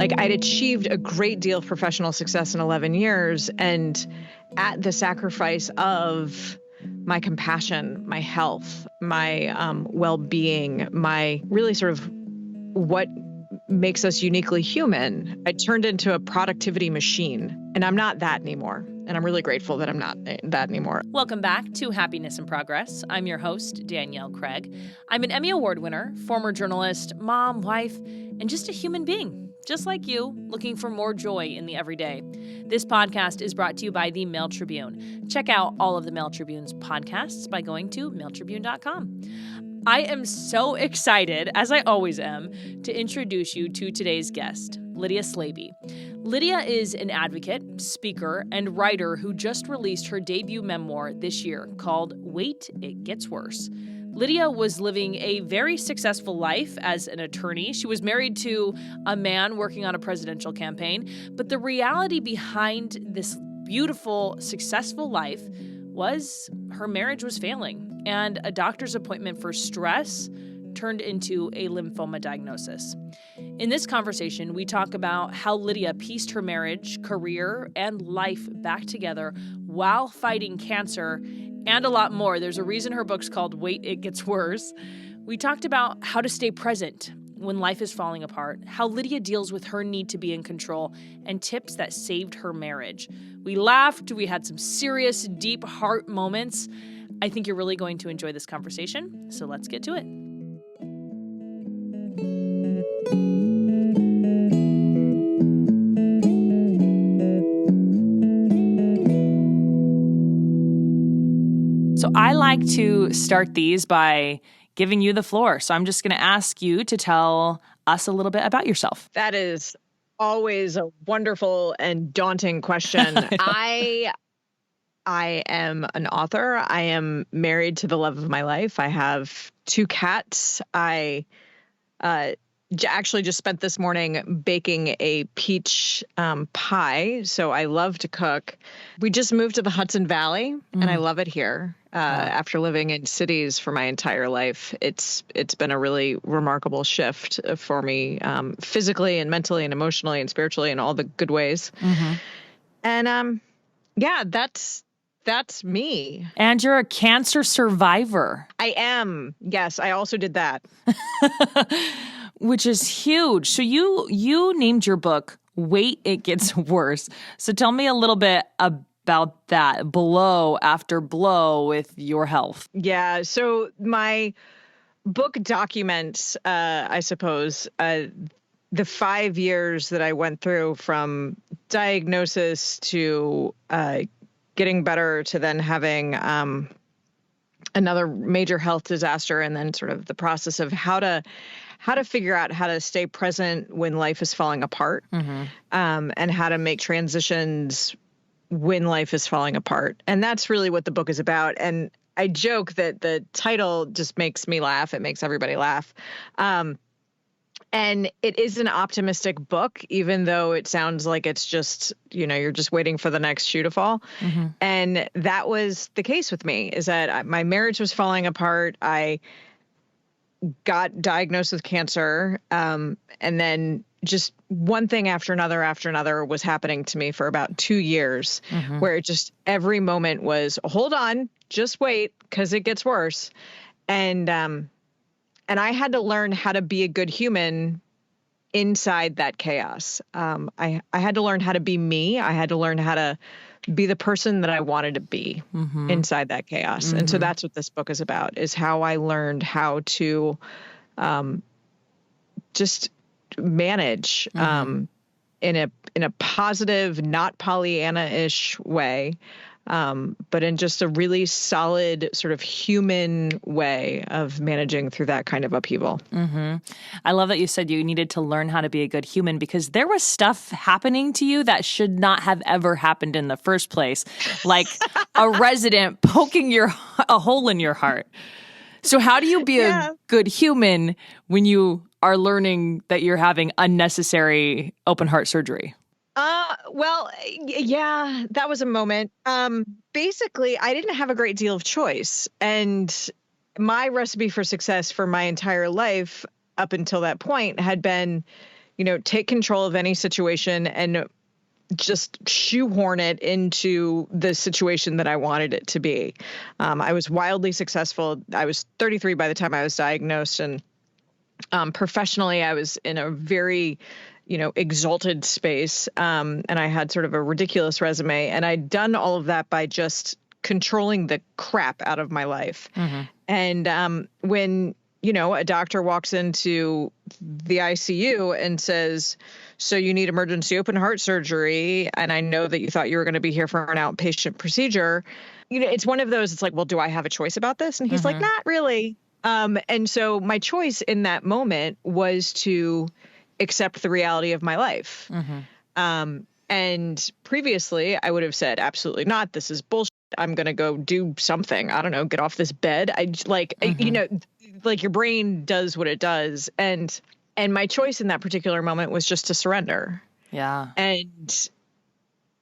Like, I'd achieved a great deal of professional success in 11 years, and at the sacrifice of my compassion, my health, my well-being, my really sort of what makes us uniquely human, I turned into a productivity machine. And I'm not that anymore. And I'm really grateful that I'm not that anymore. Welcome back to Happiness in Progress. I'm your host, Danielle Craig. I'm an Emmy Award winner, former journalist, mom, wife, and just a human being, just like you, looking for more joy in the everyday. This podcast is brought to you by the Mail Tribune. Check out all of the Mail Tribune's podcasts by going to mailtribune.com. I am so excited, as I always am, to introduce you to today's guest, Lydia Slaby. Lydia is an advocate, speaker, and writer who just released her debut memoir this year called Wait, It Gets Worse. Lydia was living a very successful life as an attorney. She was married to a man working on a presidential campaign. But the reality behind this beautiful, successful life was her marriage was failing, and a doctor's appointment for stress turned into a lymphoma diagnosis. In this conversation, we talk about how Lydia pieced her marriage, career, and life back together while fighting cancer, and a lot more. There's a reason her book's called Wait, It Gets Worse. We talked about how to stay present when life is falling apart, how Lydia deals with her need to be in control, and tips that saved her marriage. We laughed, we had some serious, deep heart moments. I think you're really going to enjoy this conversation, so let's get to it. So I like to start these by giving you the floor. So I'm just going to ask you to tell us a little bit about yourself. That is always a wonderful and daunting question. I am an author. I am married to the love of my life. I have 2 cats. I actually just spent this morning baking a peach pie. So I love to cook. We just moved to the Hudson Valley, and I love it here. After living in cities for my entire life, it's been a really remarkable shift for me, physically and mentally and emotionally and spiritually in all the good ways. And yeah, that's me. And you're a cancer survivor. I am. Yes, I also did that. Which is huge. So you named your book Wait, It Gets Worse. So tell me a little bit about that, blow after blow with your health. Yeah. So my book documents, I suppose, the 5 years that I went through from diagnosis to getting better to then having another major health disaster, and then sort of the process of how to figure out how to stay present when life is falling apart, and how to make transitions when life is falling apart. And that's really what the book is about. And I joke that the title just makes me laugh. It makes everybody laugh. And it is an optimistic book, even though it sounds like it's just, you're just waiting for the next shoe to fall. And that was the case with me, is that my marriage was falling apart. I got diagnosed with cancer. And then just one thing after another was happening to me for about 2 years, where it just every moment was, hold on, just wait, because it gets worse. And I had to learn how to be a good human inside that chaos. I had to learn how to be me. I had to learn how to be the person that I wanted to be inside that chaos. And so that's what this book is about, is how I learned how to just manage in a positive, not Pollyanna-ish way, but in just a really solid sort of human way of managing through that kind of upheaval. I love that you said you needed to learn how to be a good human, because there was stuff happening to you that should not have ever happened in the first place, like a resident poking a hole in your heart. So how do you be a good human when you are learning that you're having unnecessary open heart surgery? Well, yeah, that was a moment. Basically, I didn't have a great deal of choice. And my recipe for success for my entire life up until that point had been take control of any situation and just shoehorn it into the situation that I wanted it to be. I was wildly successful. I was 33 by the time I was diagnosed, and professionally, I was in a very, exalted space, and I had sort of a ridiculous resume, and I'd done all of that by just controlling the crap out of my life. Mm-hmm. And when a doctor walks into the ICU and says, so you need emergency open heart surgery, and I know that you thought you were going to be here for an outpatient procedure, it's one of those, it's like, well, do I have a choice about this? And he's like, not really. And so my choice in that moment was to accept the reality of my life. Mm-hmm. And previously I would have said, absolutely not. This is bullshit. I'm going to go do something. I don't know, get off this bed. Like your brain does what it does. And my choice in that particular moment was just to surrender. Yeah. And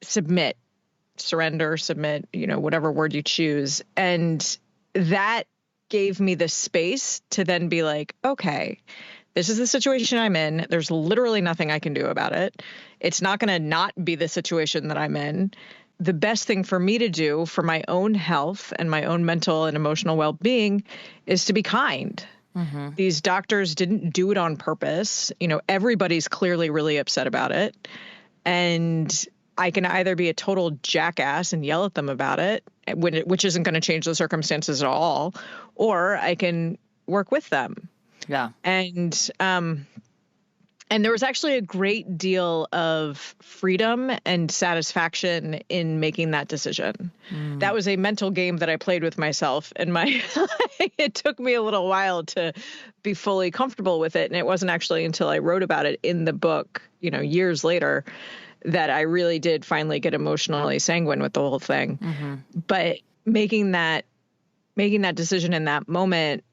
surrender, submit, whatever word you choose. And that gave me the space to then be like, okay, this is the situation I'm in. There's literally nothing I can do about it. It's not going to not be the situation that I'm in. The best thing for me to do for my own health and my own mental and emotional well-being is to be kind. Mm-hmm. These doctors didn't do it on purpose. Everybody's clearly really upset about it. And I can either be a total jackass and yell at them about it, which isn't going to change the circumstances at all, or I can work with them. Yeah. And there was actually a great deal of freedom and satisfaction in making that decision. Mm. That was a mental game that I played with myself, and it took me a little while to be fully comfortable with it. And it wasn't actually until I wrote about it in the book, years later, that I really did finally get emotionally sanguine with the whole thing. Mm-hmm. But making that decision in that moment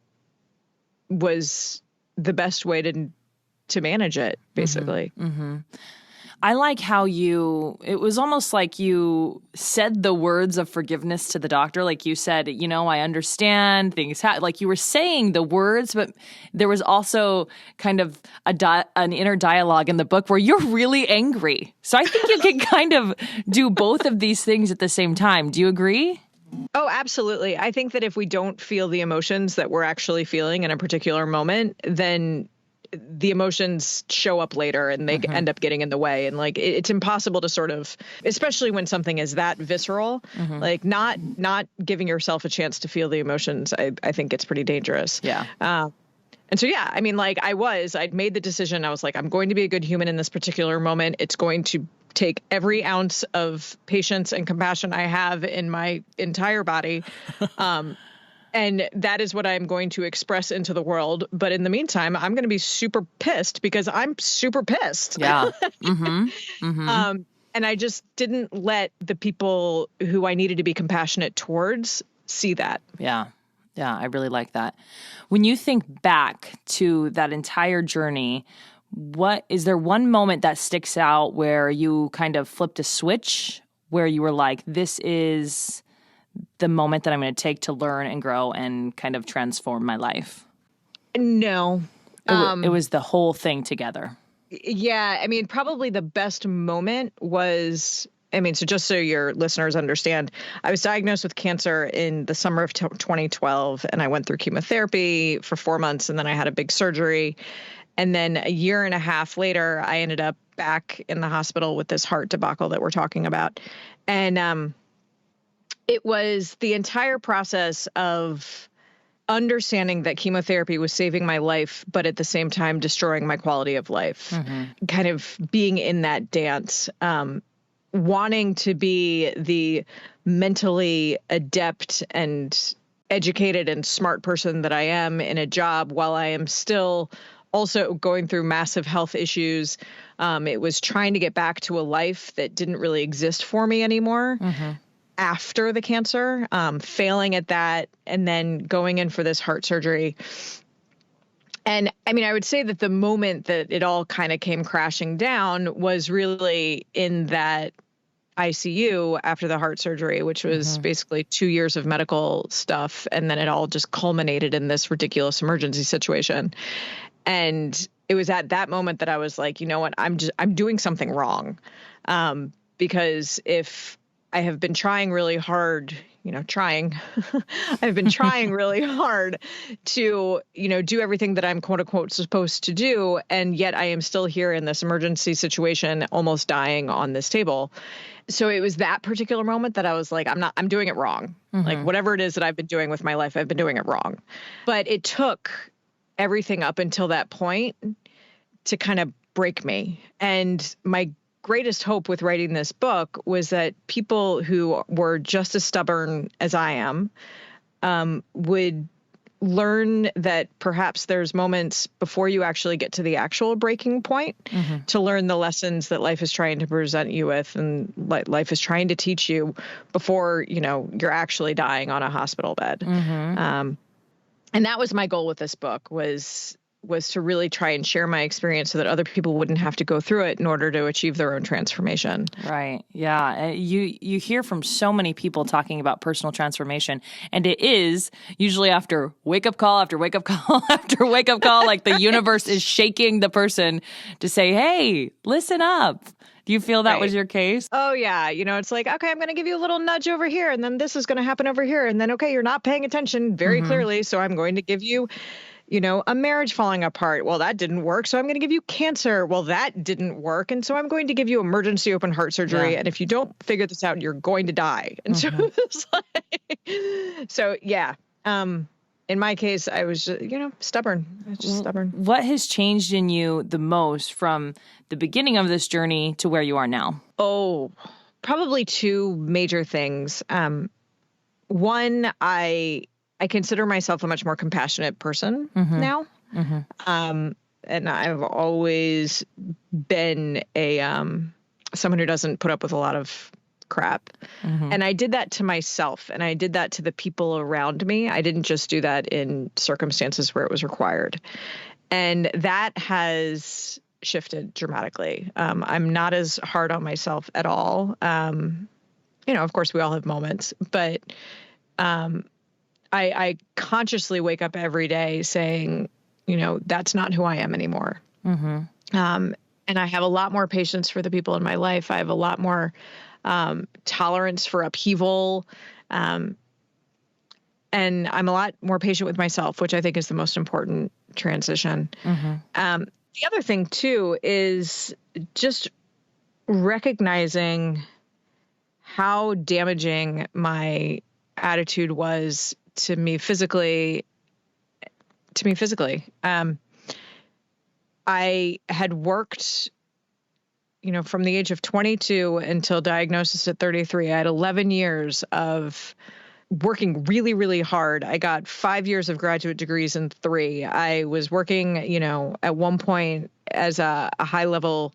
was the best way to manage it, basically. Mm-hmm. Mm-hmm. I like how it was almost like you said the words of forgiveness to the doctor. Like you said, I understand things like you were saying the words, but there was also kind of an inner dialogue in the book where you're really angry. So I think you can kind of do both of these things at the same time. Do you agree? Oh, absolutely. I think that if we don't feel the emotions that we're actually feeling in a particular moment, then the emotions show up later and they end up getting in the way. And it's impossible to sort of, especially when something is that visceral, not giving yourself a chance to feel the emotions, I think it's pretty dangerous. Yeah. And so, yeah, I'd made the decision. I was like, I'm going to be a good human in this particular moment. It's going to take every ounce of patience and compassion I have in my entire body. And that is what I'm going to express into the world. But in the meantime, I'm going to be super pissed because I'm super pissed. Yeah. Mm-hmm. Mm-hmm. And I just didn't let the people who I needed to be compassionate towards see that. Yeah. Yeah. I really like that. When you think back to that entire journey, is there one moment that sticks out where you kind of flipped a switch, where you were like, this is the moment that I'm going to take to learn and grow and kind of transform my life? No. It was the whole thing together. Yeah. Probably the best moment was, so just so your listeners understand, I was diagnosed with cancer in the summer of 2012, and I went through chemotherapy for 4 months, and then I had a big surgery. And then a year and a half later, I ended up back in the hospital with this heart debacle that we're talking about. And it was the entire process of understanding that chemotherapy was saving my life, but at the same time destroying my quality of life, kind of being in that dance, wanting to be the mentally adept and educated and smart person that I am in a job while I am still also going through massive health issues. It was trying to get back to a life that didn't really exist for me anymore. After the cancer, failing at that, and then going in for this heart surgery. And I would say that the moment that it all kind of came crashing down was really in that ICU after the heart surgery, which was basically 2 years of medical stuff. And then it all just culminated in this ridiculous emergency situation. And it was at that moment that I was like, you know what, I'm doing something wrong. Because if I have been trying really hard, I've been trying really hard to, do everything that I'm quote unquote supposed to do. And yet I am still here in this emergency situation, almost dying on this table. So it was that particular moment that I was like, I'm doing it wrong. Like whatever it is that I've been doing with my life, I've been doing it wrong. But it took everything up until that point to kind of break me. And my greatest hope with writing this book was that people who were just as stubborn as I am would learn that perhaps there's moments before you actually get to the actual breaking point to learn the lessons that life is trying to present you with and life is trying to teach you before, you're actually dying on a hospital bed. And that was my goal with this book was to really try and share my experience so that other people wouldn't have to go through it in order to achieve their own transformation. Right. Yeah. You hear from so many people talking about personal transformation, and it is usually after wake up call, after wake up call, after wake up call, like the universe is shaking the person to say, hey, listen up. Do you feel that was your case? Oh, yeah. It's like, okay, I'm going to give you a little nudge over here, and then this is going to happen over here. And then, okay, you're not paying attention very clearly. So I'm going to give you a marriage falling apart. Well, that didn't work. So I'm going to give you cancer. Well, that didn't work. And so I'm going to give you emergency open heart surgery. Yeah. And if you don't figure this out, you're going to die. And so it's like, in my case, I was just, stubborn. I was just stubborn. What has changed in you the most from the beginning of this journey to where you are now? Oh, probably two major things. One, I consider myself a much more compassionate person now. And I've always been someone who doesn't put up with a lot of crap. And I did that to myself, and I did that to the people around me. I didn't just do that in circumstances where it was required. And that has shifted dramatically. I'm not as hard on myself at all. Of course, we all have moments, but I consciously wake up every day saying, that's not who I am anymore. And I have a lot more patience for the people in my life. I have a lot more tolerance for upheaval. And I'm a lot more patient with myself, which I think is the most important transition. The other thing, too, is just recognizing how damaging my attitude was to me physically. I had worked, from the age of 22 until diagnosis at 33. I had 11 years of working really, really hard. I got 5 years of graduate degrees in 3. I was working, at one point as a high level,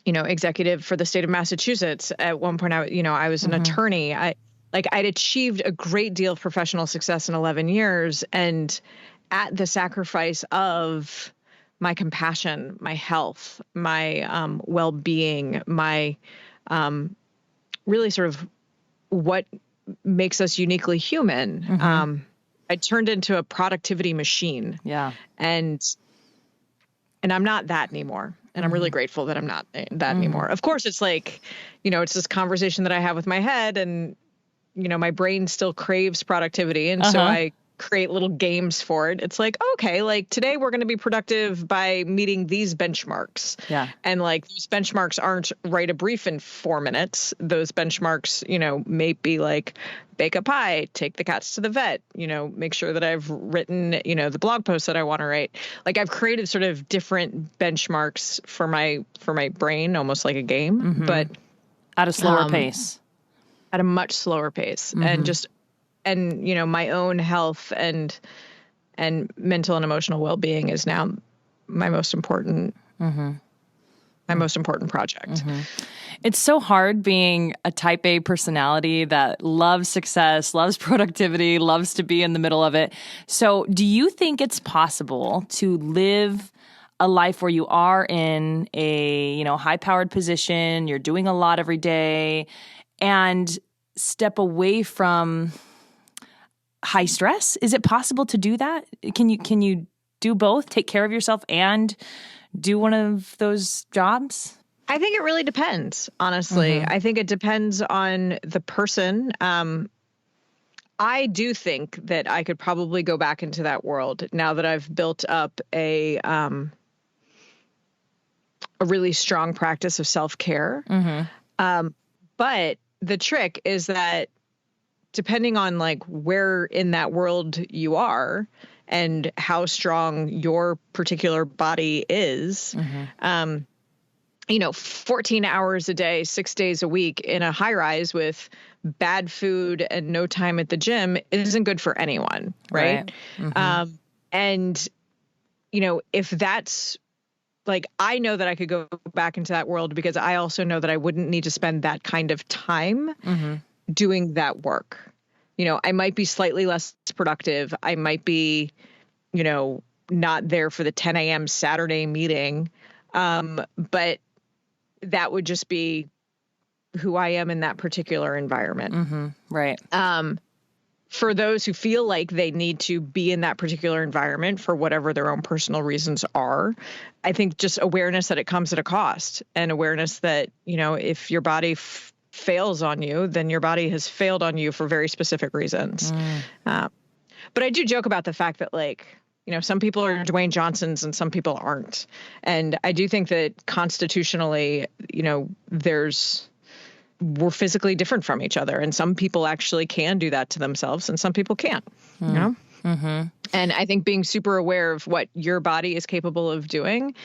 executive for the state of Massachusetts. At one point, I was an attorney. I'd achieved a great deal of professional success in 11 years, and at the sacrifice of my compassion, my health, my well-being, my really sort of what makes us uniquely human. I turned into a productivity machine. Yeah. And I'm not that anymore. And I'm really grateful that I'm not that anymore. Of course, it's like, it's this conversation that I have with my head, and my brain still craves productivity. And so I create little games for it. It's like, okay, like today we're going to be productive by meeting these benchmarks. Yeah. And like these benchmarks aren't write a brief in 4 minutes. Those benchmarks, may be like bake a pie, take the cats to the vet, make sure that I've written, the blog post that I want to write. Like I've created sort of different benchmarks for my brain, almost like a game, but at a slower pace. At a much slower pace. And my own health and mental and emotional well-being is now my most important project. It's so hard being a type A personality that loves success, loves productivity, loves to be in the middle of it. So do you think it's possible to live a life where you are in a, high-powered position, you're doing a lot every day, and step away from high stress? Is it possible to do that? Can you do do both, take care of yourself and do one of those jobs? I think it really depends, honestly. I think it depends on the person. I do think that I could probably go back into that world now that I've built up a really strong practice of self-care. But the trick is that depending on like where in that world you are and how strong your particular body is, 14 hours a day, 6 days a week in a high rise with bad food and no time at the gym isn't good for anyone. Right. And, if that's like, I know that I could go back into that world because I also know that I wouldn't need to spend that kind of time doing that work. I might be slightly less productive. I might be, not there for the 10 a.m. Saturday meeting. But that would just be who I am in that particular environment. Right. For those who feel like they need to be in that particular environment for whatever their own personal reasons are, I think just awareness that it comes at a cost, and awareness that, if your body fails on you, then your body has failed on you for very specific reasons. But I do joke about the fact that, like, some people are Dwayne Johnsons and some people aren't. And I do think that constitutionally, we're physically different from each other. And some people actually can do that to themselves and some people can't, And I think being super aware of what your body is capable of doing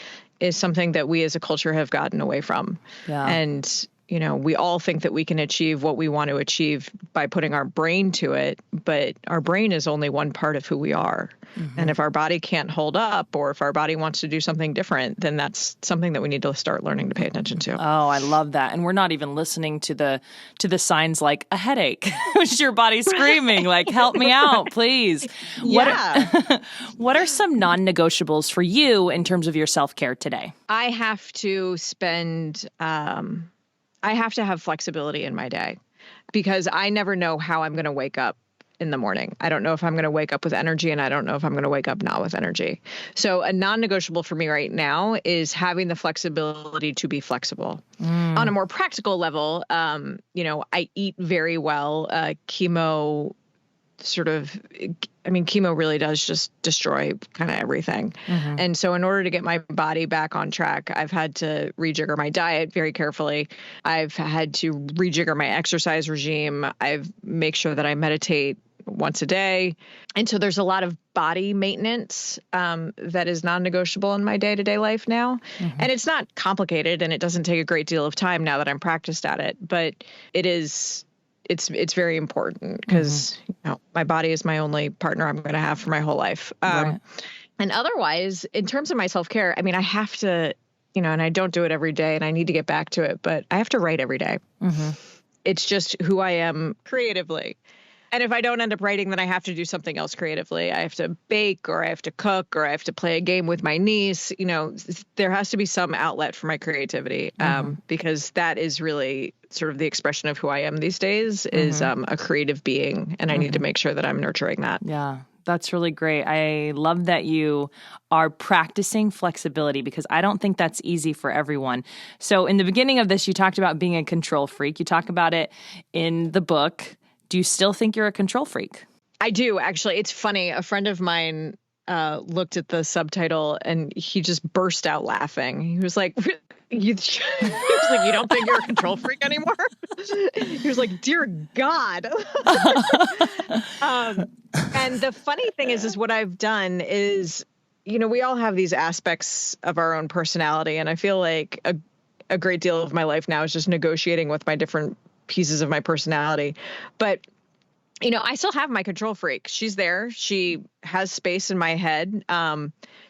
is something that we as a culture have gotten away from. Yeah. And, we all think that we can achieve what we want to achieve by putting our brain to it, but our brain is only one part of who we are. And if our body can't hold up, or if our body wants to do something different, then that's something that we need to start learning to pay attention to. Oh, I love that. And we're not even listening to the signs like a headache, which is your body screaming, like, help me out, please. Yeah. What are some non-negotiables for you in terms of your self-care today? I have to have flexibility in my day because I never know how I'm going to wake up in the morning. I don't know if I'm going to wake up with energy, and I don't know if I'm going to wake up not with energy. So a non-negotiable for me right now is having the flexibility to be flexible. On a more practical level, I eat very well. Chemo really does just destroy kind of everything. And so in order to get my body back on track, I've had to rejigger my diet very carefully. I've had to rejigger my exercise regime. I've make sure that I meditate once a day. And so there's a lot of body maintenance that is non-negotiable in my day-to-day life now. And it's not complicated, and it doesn't take a great deal of time now that I'm practiced at it, but it's very important because my body is my only partner I'm going to have for my whole life. Right. And otherwise, in terms of my self-care, I have to, and I don't do it every day, and I need to get back to it, but I have to write every day. It's just who I am creatively. And if I don't end up writing, then I have to do something else creatively. I have to bake, or I have to cook, or I have to play a game with my niece. There has to be some outlet for my creativity because that is really sort of the expression of who I am these days is a creative being. And I need to make sure that I'm nurturing that. Yeah, that's really great. I love that you are practicing flexibility because I don't think that's easy for everyone. So in the beginning of this, you talked about being a control freak. You talk about it in the book. Do you still think you're a control freak? I do, actually. It's funny. A friend of mine looked at the subtitle and he just burst out laughing. He was like, you don't think you're a control freak anymore? He was like, dear God. And the funny thing is what I've done is, we all have these aspects of our own personality. And I feel like a great deal of my life now is just negotiating with my different pieces of my personality. But, I still have my control freak. She's there. She has space in my head.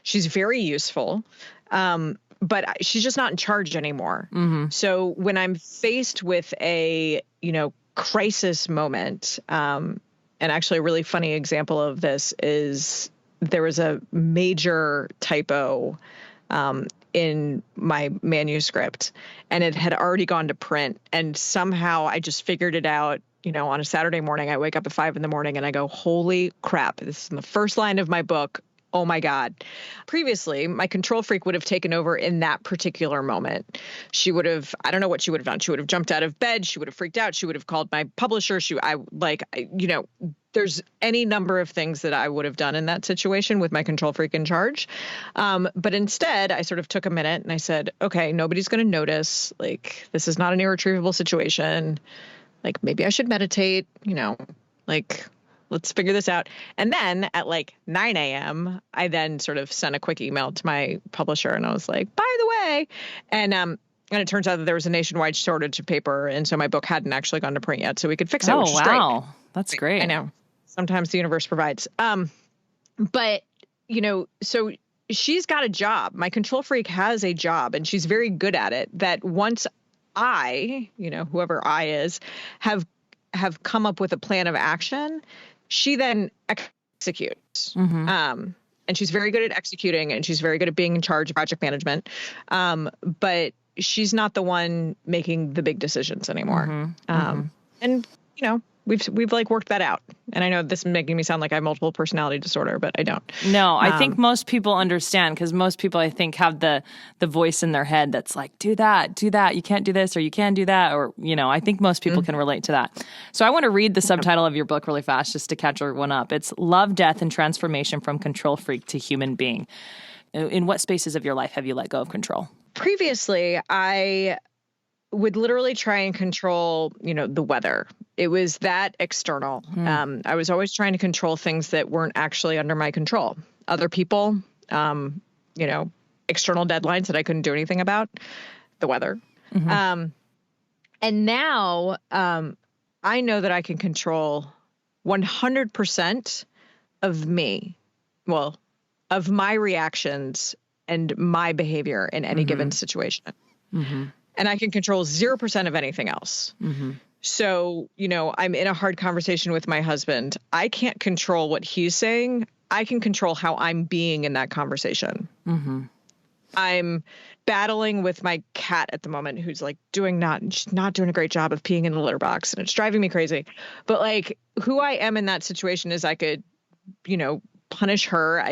She's very useful. But she's just not in charge anymore. So when I'm faced with a, crisis moment, and actually a really funny example of this is there was a major typo in my manuscript, and it had already gone to print. And somehow I just figured it out. On a Saturday morning, I wake up at 5 a.m. and I go, holy crap, this is in the first line of my book. oh my God. Previously, my control freak would have taken over in that particular moment. She would have, I don't know what she would have done. She would have jumped out of bed. She would have freaked out. She would have called my publisher. There's any number of things that I would have done in that situation with my control freak in charge. But instead, I sort of took a minute and I said, okay, nobody's going to notice. Like, this is not an irretrievable situation. Like, maybe I should meditate, let's figure this out. And then at 9 a.m., I then sort of sent a quick email to my publisher and I was like, by the way, and it turns out that there was a nationwide shortage of paper. And so my book hadn't actually gone to print yet. So we could fix it, which is great. Oh, wow. That's great. I know. Sometimes the universe provides. So she's got a job. My control freak has a job and she's very good at it, that once I, whoever I is, have come up with a plan of action, she then executes. Mm-hmm. And she's very good at executing and she's very good at being in charge of project management. But she's not the one making the big decisions anymore. Mm-hmm. And, we've worked that out. And I know this is making me sound like I have multiple personality disorder, but I don't. No, I think most people understand, because most people, I think, have the voice in their head that's like, do that, you can't do this, or you can do that, or, I think most people can relate to that. So I want to read the subtitle of your book really fast just to catch everyone up. It's Love, Death, and Transformation from Control Freak to Human Being. In what spaces of your life have you let go of control? Previously, I would literally try and control, the weather. It was that external. I was always trying to control things that weren't actually under my control. Other people, external deadlines that I couldn't do anything about, the weather. Mm-hmm. And now I know that I can control 100% of me, of my reactions and my behavior in any given situation. Mm-hmm. And I can control 0% of anything else. Mm-hmm. So, I'm in a hard conversation with my husband. I can't control what he's saying. I can control how I'm being in that conversation. Mm-hmm. I'm battling with my cat at the moment, who's she's not doing a great job of peeing in the litter box, and it's driving me crazy. But who I am in that situation is I could, punish her.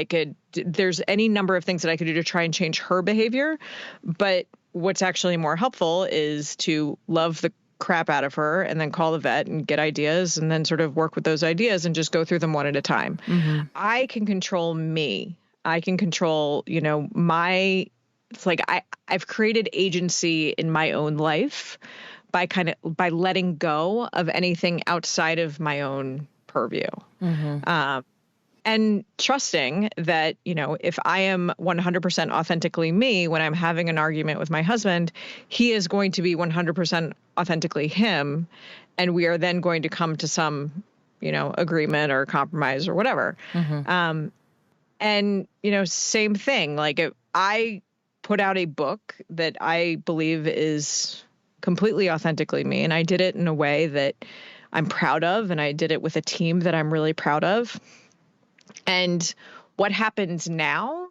There's any number of things that I could do to try and change her behavior. But what's actually more helpful is to love the crap out of her and then call the vet and get ideas and then sort of work with those ideas and just go through them one at a time. Mm-hmm. I can control me. I can control, I've created agency in my own life by letting go of anything outside of my own purview. Mm-hmm. And trusting that, if I am 100% authentically me when I'm having an argument with my husband, he is going to be 100% authentically him. And we are then going to come to some, agreement or compromise or whatever. Mm-hmm. And, same thing. I put out a book that I believe is completely authentically me. And I did it in a way that I'm proud of. And I did it with a team that I'm really proud of. And what happens now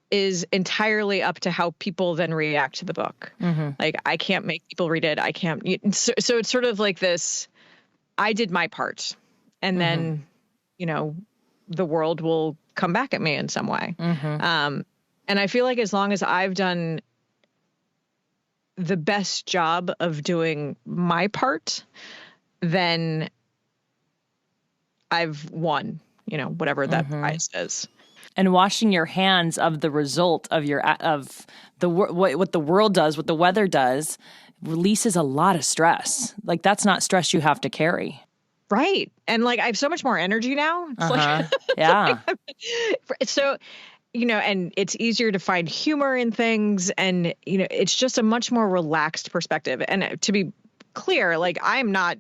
is entirely up to how people then react to the book. Mm-hmm. I can't make people read it. I can't. So it's sort of like this, I did my part. And then, the world will come back at me in some way. Mm-hmm. And I feel like as long as I've done the best job of doing my part, then I've won. Whatever that prize is. And washing your hands of the result of what the world does, what the weather does, releases a lot of stress. That's not stress you have to carry. Right. And I have so much more energy now. It's yeah. So, and it's easier to find humor in things. And, it's just a much more relaxed perspective. And to be clear, I'm not,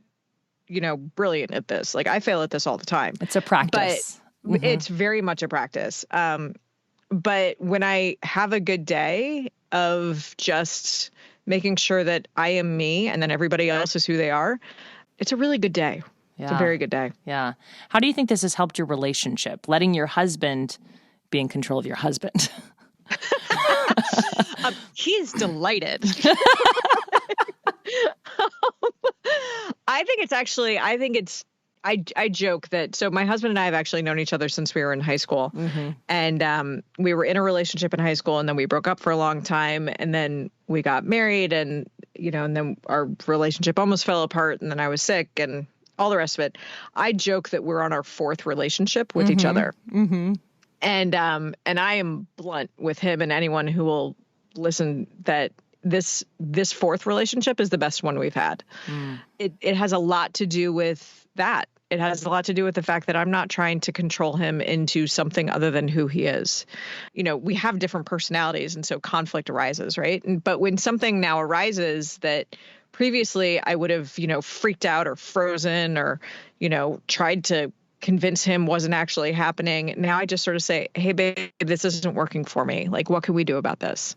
brilliant at this. I fail at this all the time. It's a practice. But it's very much a practice. But when I have a good day of just making sure that I am me and then everybody else is who they are, it's a really good day. Yeah. It's a very good day. Yeah. How do you think this has helped your relationship, letting your husband be in control of your husband? He's delighted. I think it's I joke that, so my husband and I have actually known each other since we were in high school. And we were in a relationship in high school, and then we broke up for a long time, and then we got married, and, and then our relationship almost fell apart, and then I was sick and all the rest of it. I joke that we're on our fourth relationship with each other. And I am blunt with him and anyone who will listen that this fourth relationship is the best one we've had. It has a lot to do with that. It has a lot to do with the fact that I'm not trying to control him into something other than who he is. We have different personalities, and so conflict arises, right? But when something now arises that previously I would have, freaked out or frozen or, tried to convince him wasn't actually happening. Now I just sort of say, hey, babe, this isn't working for me. Like, what can we do about this?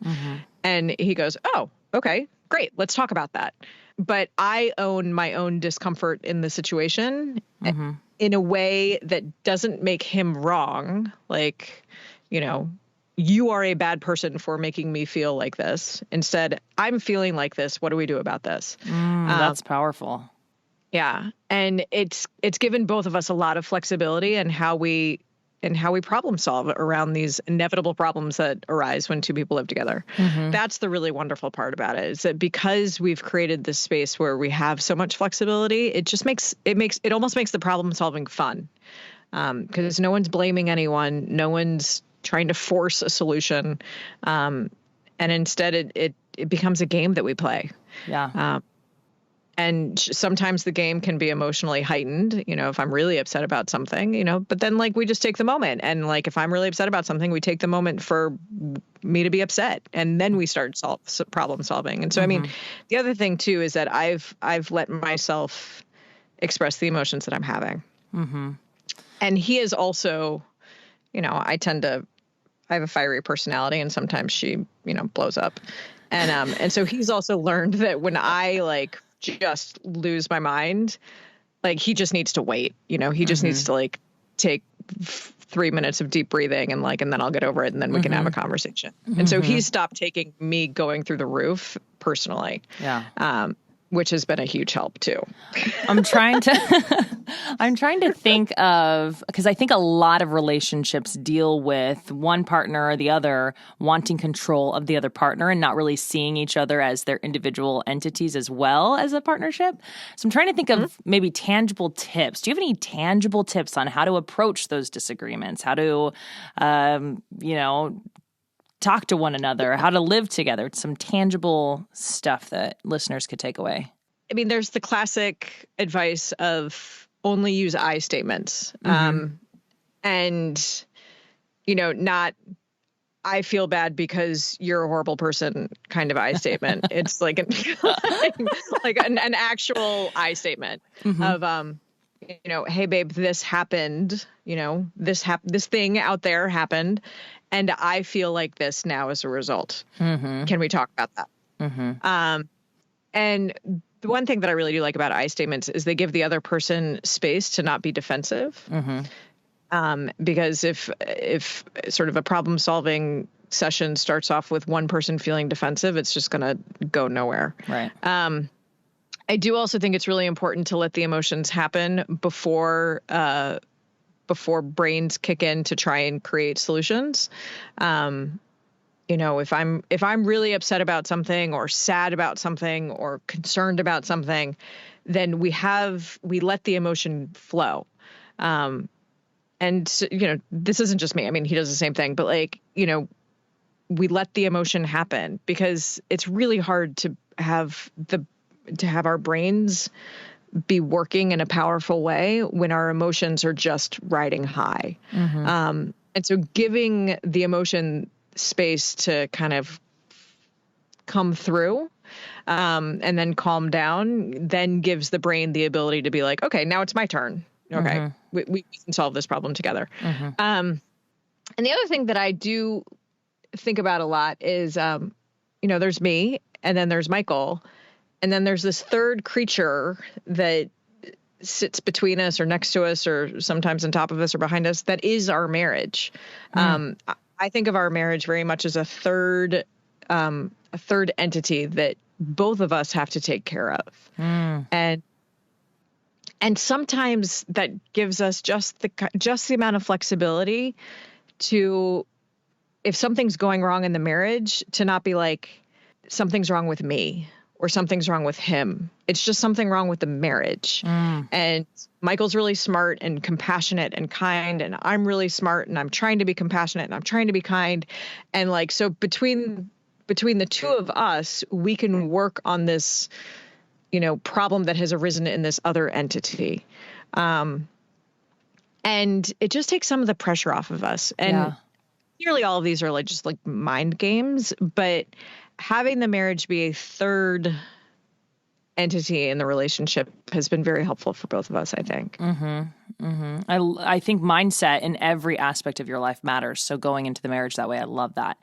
And he goes, oh, okay, great. Let's talk about that. But I own my own discomfort in the situation in a way that doesn't make him wrong. Like, you are a bad person for making me feel like this. Instead, I'm feeling like this. What do we do about this? That's powerful. Yeah. And it's given both of us a lot of flexibility in how we problem solve around these inevitable problems that arise when two people live together. That's the really wonderful part about it, is that because we've created this space where we have so much flexibility, it almost makes the problem solving fun. Because no one's blaming anyone. No one's trying to force a solution. And instead it becomes a game that we play. Yeah. And sometimes the game can be emotionally heightened, if I'm really upset about something, but then we just take the moment. And if I'm really upset about something, we take the moment for me to be upset. And then we start problem solving. And so, I mean, the other thing too, is that I've let myself express the emotions that I'm having. And he is also, I have a fiery personality, and sometimes she, blows up. And so he's also learned that when I just lose my mind, he just needs to wait, he just needs to take 3 minutes of deep breathing and then I'll get over it, and then we can have a conversation. And so he's stopped taking me going through the roof personally. Which has been a huge help too. I'm trying to think of, because I think a lot of relationships deal with one partner or the other wanting control of the other partner and not really seeing each other as their individual entities as well as a partnership. So I'm trying to think of maybe tangible tips. Do you have any tangible tips on how to approach those disagreements? How to, talk to one another, how to live together? It's some tangible stuff that listeners could take away. I mean, there's the classic advice of only use I statements. And, not I feel bad because you're a horrible person kind of I statement. It's like an actual I statement of, hey, babe, this happened, this thing out there happened. And I feel like this now as a result. Can we talk about that? And the one thing that I really do like about I statements is they give the other person space to not be defensive. Because if sort of a problem solving session starts off with one person feeling defensive, it's just going to go nowhere. Right. I do also think it's really important to let the emotions happen before brains kick in to try and create solutions. If I'm really upset about something or sad about something or concerned about something, then we let the emotion flow. And this isn't just me. I mean, he does the same thing, but we let the emotion happen, because it's really hard to have our brains be working in a powerful way when our emotions are just riding high. And so giving the emotion space to kind of come through and then calm down, then gives the brain the ability to be like, okay, now it's my turn. Okay, we can solve this problem together. And the other thing that I do think about a lot is, there's me, and then there's Michael, and then there's this third creature that sits between us or next to us or sometimes on top of us or behind us. That is our marriage. I think of our marriage very much as a third entity that both of us have to take care of. And sometimes that gives us just the amount of flexibility to, if something's going wrong in the marriage, to not be like, something's wrong with me or something's wrong with him. It's just something wrong with the marriage. And Michael's really smart and compassionate and kind, and I'm really smart and I'm trying to be compassionate and I'm trying to be kind. And like, so between the two of us, we can work on this, problem that has arisen in this other entity. And it just takes some of the pressure off of us. And nearly all of these are just like mind games, but having the marriage be a third entity in the relationship has been very helpful for both of us, I think. I think mindset in every aspect of your life matters. So going into the marriage that way, I love that.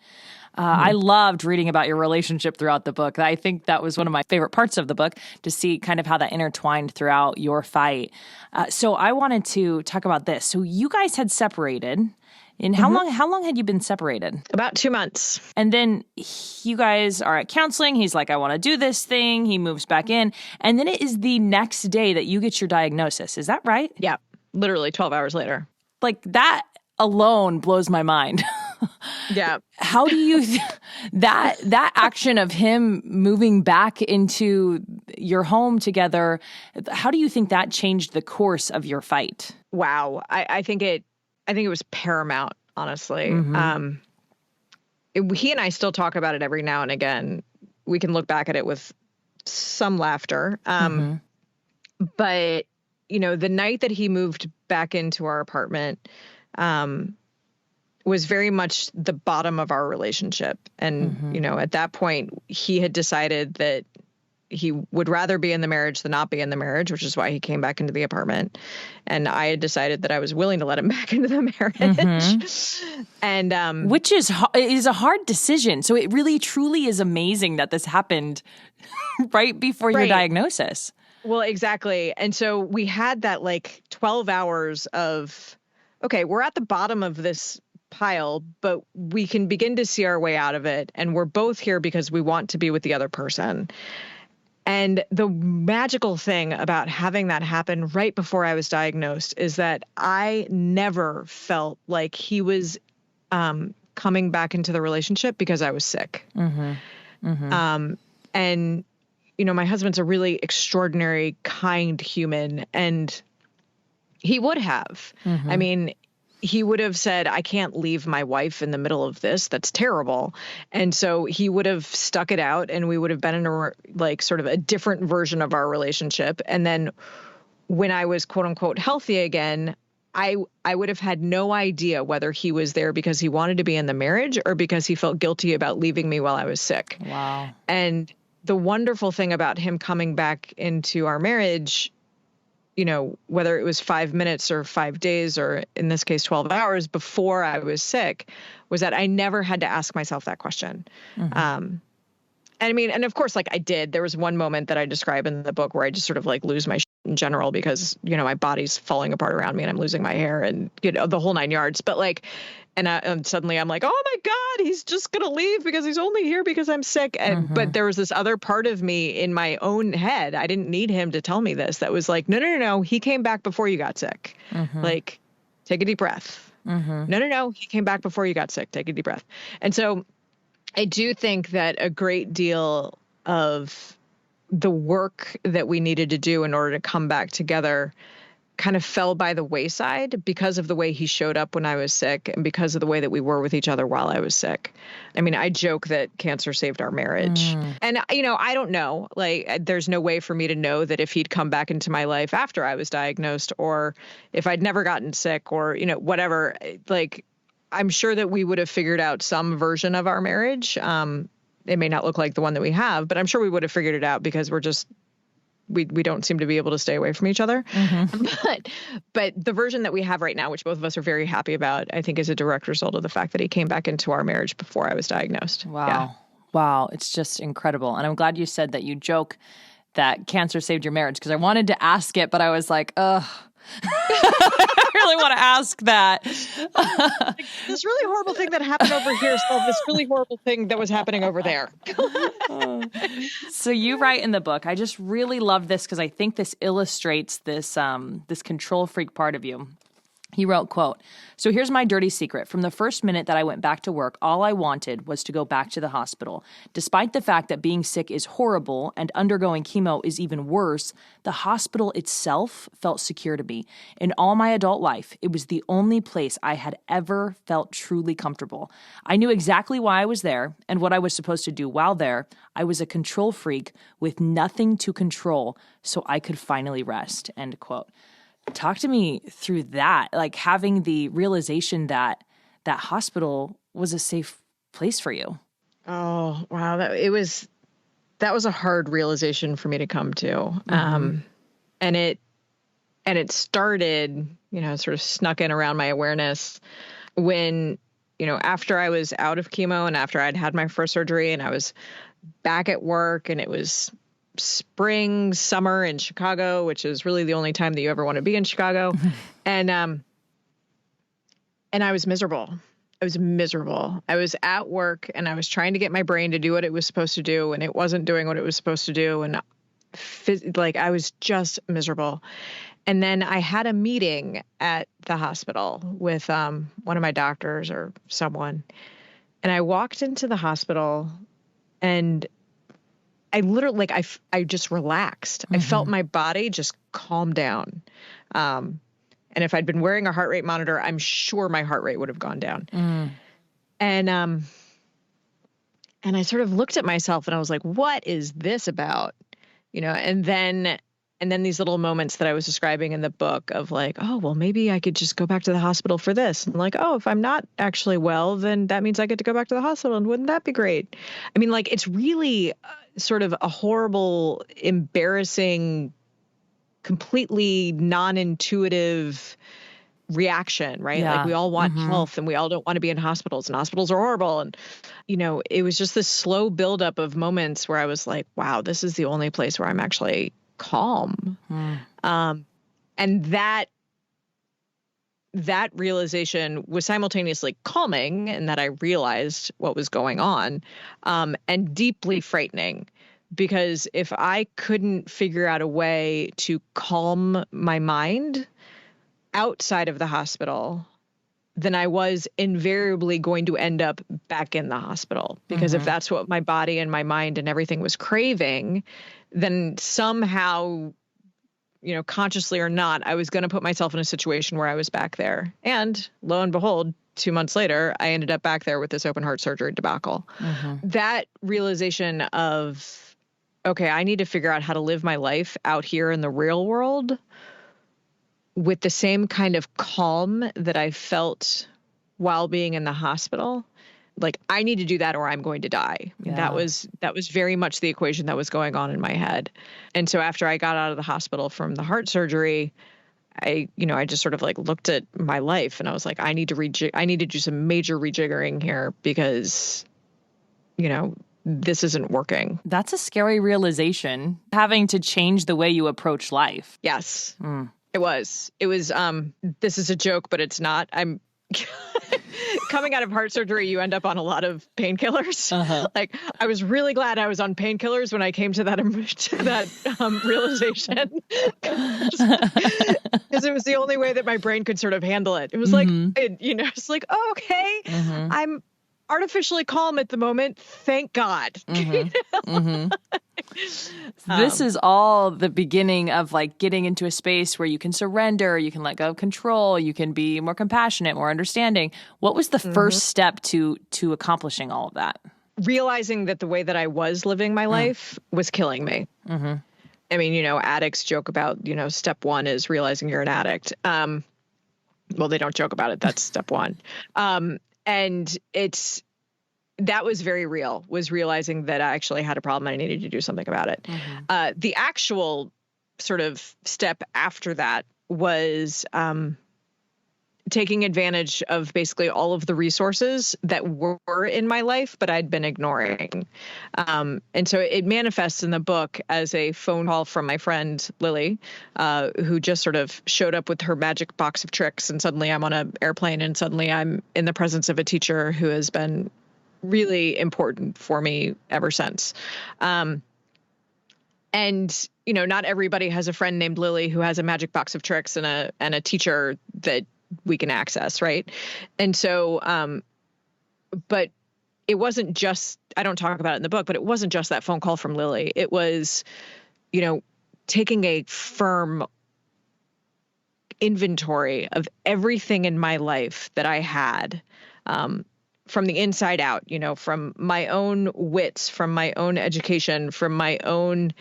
I loved reading about your relationship throughout the book. I think that was one of my favorite parts of the book, to see kind of how that intertwined throughout your fight. So I wanted to talk about this. So you guys had separated. And how long had you been separated? About 2 months. And then you guys are at counseling. He's like, I want to do this thing. He moves back in. And then it is the next day that you get your diagnosis. Is that right? Yeah. Literally 12 hours later. Like, that alone blows my mind. Yeah. How do you that action of him moving back into your home together, how do you think that changed the course of your fight? Wow. I think it was paramount, honestly. He and I still talk about it every now and again. We can look back at it with some laughter. But, the night that he moved back into our apartment was very much the bottom of our relationship. And, at that point, he had decided that he would rather be in the marriage than not be in the marriage, which is why he came back into the apartment. And I had decided that I was willing to let him back into the marriage. And which is a hard decision. So it really, truly is amazing that this happened right before your diagnosis. Well, exactly. And so we had that like 12 hours of, okay, we're at the bottom of this pile, but we can begin to see our way out of it. And we're both here because we want to be with the other person. And the magical thing about having that happen right before I was diagnosed is that I never felt like he was coming back into the relationship because I was sick. And, my husband's a really extraordinary, kind human, and he would have. I mean, he would have said, I can't leave my wife in the middle of this. That's terrible. And so he would have stuck it out, and we would have been in sort of a different version of our relationship. And then when I was quote unquote healthy again, I would have had no idea whether he was there because he wanted to be in the marriage or because he felt guilty about leaving me while I was sick. Wow. And the wonderful thing about him coming back into our marriage, whether it was 5 minutes or 5 days, or in this case, 12 hours before I was sick, was that I never had to ask myself that question. And of course, I did. There was one moment that I describe in the book where I just sort of lose my shit in general because, my body's falling apart around me and I'm losing my hair and, the whole 9 yards. But and suddenly I'm like, oh my God, he's just going to leave because he's only here because I'm sick. And, but there was this other part of me in my own head. I didn't need him to tell me this. That was like, no. He came back before you got sick. Take a deep breath. No. He came back before you got sick. Take a deep breath. And so I do think that a great deal of the work that we needed to do in order to come back together kind of fell by the wayside because of the way he showed up when I was sick and because of the way that we were with each other while I was sick. I mean, I joke that cancer saved our marriage. And, I don't know, there's no way for me to know that if he'd come back into my life after I was diagnosed, or if I'd never gotten sick, or, whatever, I'm sure that we would have figured out some version of our marriage. It may not look like the one that we have, but I'm sure we would have figured it out because we don't seem to be able to stay away from each other. But the version that we have right now, which both of us are very happy about, I think is a direct result of the fact that he came back into our marriage before I was diagnosed. Wow. Yeah. Wow. It's just incredible. And I'm glad you said that you joke that cancer saved your marriage, because I wanted to ask it, but I was like, ugh. I really want to ask that. This really horrible thing that happened over here solved this really horrible thing that was happening over there. So you write in the book, I just really love this because I think this illustrates this this control freak part of you. He wrote, quote, "So here's my dirty secret. From the first minute that I went back to work, all I wanted was to go back to the hospital. Despite the fact that being sick is horrible and undergoing chemo is even worse, the hospital itself felt secure to me. In all my adult life, it was the only place I had ever felt truly comfortable. I knew exactly why I was there and what I was supposed to do while there. I was a control freak with nothing to control, so I could finally rest," end quote. Talk to me through that, like having the realization that that hospital was a safe place for you. Oh, wow. That was a hard realization for me to come to. And it started, sort of snuck in around my awareness when, after I was out of chemo and after I'd had my first surgery and I was back at work and it was spring, summer in Chicago, which is really the only time that you ever want to be in Chicago. And I was miserable. I was at work and I was trying to get my brain to do what it was supposed to do, and it wasn't doing what it was supposed to do. And I was just miserable. And then I had a meeting at the hospital with one of my doctors or someone. And I walked into the hospital and I literally, I just relaxed. I felt my body just calm down. And if I'd been wearing a heart rate monitor, I'm sure my heart rate would have gone down. And I sort of looked at myself and I was like, what is this about? And then these little moments that I was describing in the book of like, oh, well, maybe I could just go back to the hospital for this. And like, oh, if I'm not actually well, then that means I get to go back to the hospital. And wouldn't that be great? I mean, like, it's really sort of a horrible, embarrassing, completely non-intuitive reaction, right? Yeah. Like we all want health and we all don't want to be in hospitals, and hospitals are horrible. And, it was just this slow buildup of moments where I was like, wow, this is the only place where I'm actually calm. And that realization was simultaneously calming in that I realized what was going on, and deeply frightening, because if I couldn't figure out a way to calm my mind outside of the hospital, then I was invariably going to end up back in the hospital. Because if that's what my body and my mind and everything was craving, then somehow, consciously or not, I was going to put myself in a situation where I was back there. And lo and behold, 2 months later, I ended up back there with this open heart surgery debacle. That realization of, okay, I need to figure out how to live my life out here in the real world with the same kind of calm that I felt while being in the hospital. Like, I need to do that or I'm going to die. Yeah. That was very much the equation that was going on in my head. And so after I got out of the hospital from the heart surgery, I just sort of like looked at my life and I was like, I need to do some major rejiggering here because, this isn't working. That's a scary realization, having to change the way you approach life. Yes, it was. This is a joke, but it's not. I'm coming out of heart surgery, you end up on a lot of painkillers. Like, I was really glad I was on painkillers when I came to that realization, because it was the only way that my brain could sort of handle it. It was like, it's like, oh, okay, I'm artificially calm at the moment. Thank God. This is all the beginning of like getting into a space where you can surrender, you can let go of control, you can be more compassionate, more understanding. What was the first step to accomplishing all of that? Realizing that the way that I was living my life was killing me. I mean, addicts joke about, step one is realizing you're an addict. Well, they don't joke about it. That's step one. And that was very real, was realizing that I actually had a problem and I needed to do something about it. The actual sort of step after that was taking advantage of basically all of the resources that were in my life, but I'd been ignoring. And so it manifests in the book as a phone call from my friend Lily, who just sort of showed up with her magic box of tricks. And suddenly I'm on an airplane, and suddenly I'm in the presence of a teacher who has been really important for me ever since. And, not everybody has a friend named Lily who has a magic box of tricks and a teacher that we can access. Right. And so, but it wasn't just, I don't talk about it in the book, but it wasn't just that phone call from Lily. It was, taking a firm inventory of everything in my life that I had, from the inside out, from my own wits, from my own education, from my own,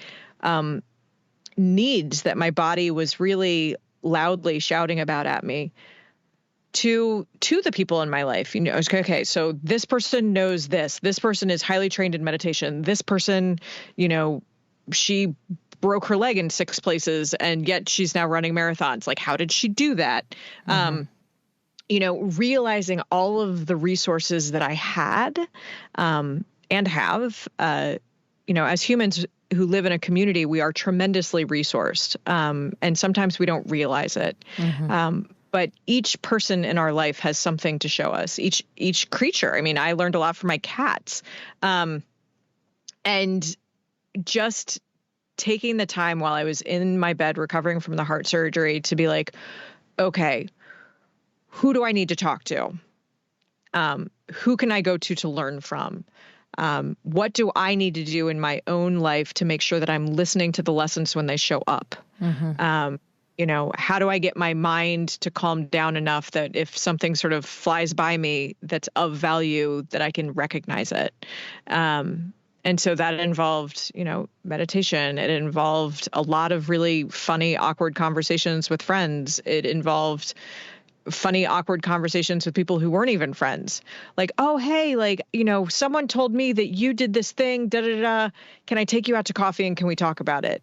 needs that my body was really loudly shouting about at me, to the people in my life. Okay, so this person knows this person is highly trained in meditation. This person, she broke her leg in 6 places and yet she's now running marathons. Like, how did she do that? Realizing all of the resources that I had, and have, as humans who live in a community, we are tremendously resourced. And sometimes we don't realize it. But each person in our life has something to show us, each creature. I mean, I learned a lot from my cats. And just taking the time while I was in my bed recovering from the heart surgery to be like, okay, who do I need to talk to? Who can I go to learn from? What do I need to do in my own life to make sure that I'm listening to the lessons when they show up? How do I get my mind to calm down enough that if something sort of flies by me that's of value, that I can recognize it? And so that involved, meditation. It involved a lot of really funny, awkward conversations with friends. It involved funny, awkward conversations with people who weren't even friends. Like, oh, hey, someone told me that you did this thing, da, da, da. Can I take you out to coffee and can we talk about it?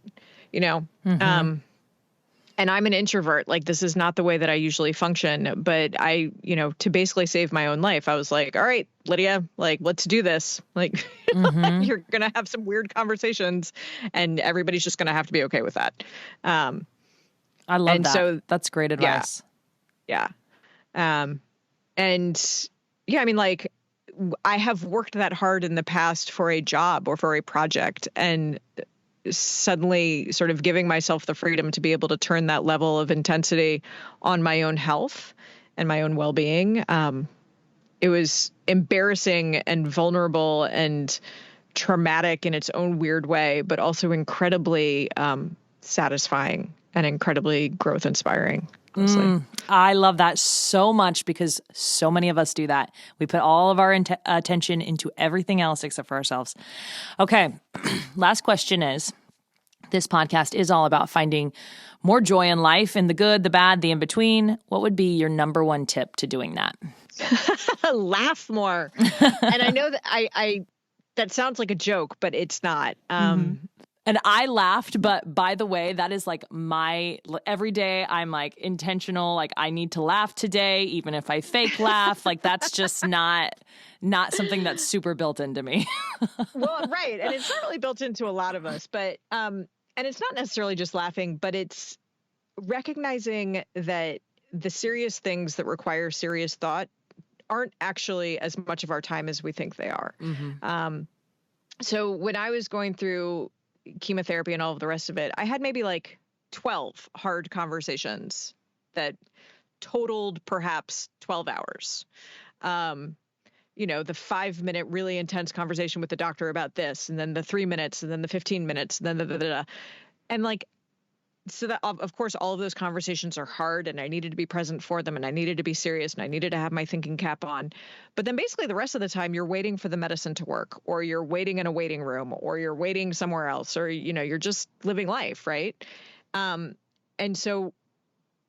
And I'm an introvert. Like, this is not the way that I usually function, but I, to basically save my own life, I was like, all right, Lydia, let's do this. You're going to have some weird conversations and everybody's just going to have to be okay with that. I love that. So that's great advice. Yeah. I have worked that hard in the past for a job or for a project, and suddenly sort of giving myself the freedom to be able to turn that level of intensity on my own health and my own well-being. It was embarrassing and vulnerable and traumatic in its own weird way, but also incredibly satisfying and incredibly growth inspiring. I love that so much because so many of us do that. We put all of our attention into everything else except for ourselves. Okay. Last question is, this podcast is all about finding more joy in life, in the good, the bad, the in-between. What would be your number one tip to doing that? Laugh more. And I know that I that sounds like a joke, but it's not. And I laughed, but by the way, that is my every day I'm intentional. I need to laugh today, even if I fake laugh. That's just not something that's super built into me. Well, right. And it's not really built into a lot of us, but, and it's not necessarily just laughing, but it's recognizing that the serious things that require serious thought aren't actually as much of our time as we think they are. So when I was going through chemotherapy and all of the rest of it, I had maybe 12 hard conversations that totaled perhaps 12 hours. The 5-minute really intense conversation with the doctor about this, and then the 3 minutes, and then the 15 minutes, and then and so that of course all of those conversations are hard, and I needed to be present for them, and I needed to be serious, and I needed to have my thinking cap on. But then basically the rest of the time you're waiting for the medicine to work, or you're waiting in a waiting room, or you're waiting somewhere else, or you're just living life, right? And so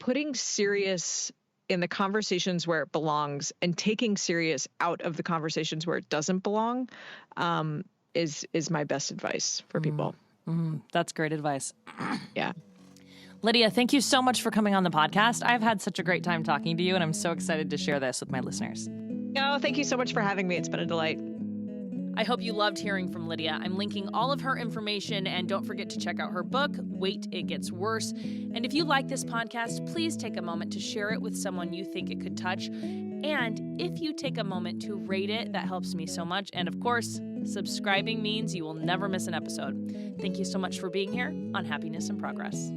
putting serious in the conversations where it belongs and taking serious out of the conversations where it doesn't belong is my best advice for people. That's great advice. Yeah. Lydia, thank you so much for coming on the podcast. I've had such a great time talking to you, and I'm so excited to share this with my listeners. Oh, thank you so much for having me. It's been a delight. I hope you loved hearing from Lydia. I'm linking all of her information, and don't forget to check out her book, Wait, It Gets Worse. And if you like this podcast, please take a moment to share it with someone you think it could touch. And if you take a moment to rate it, that helps me so much. And of course, subscribing means you will never miss an episode. Thank you so much for being here on Happiness in Progress.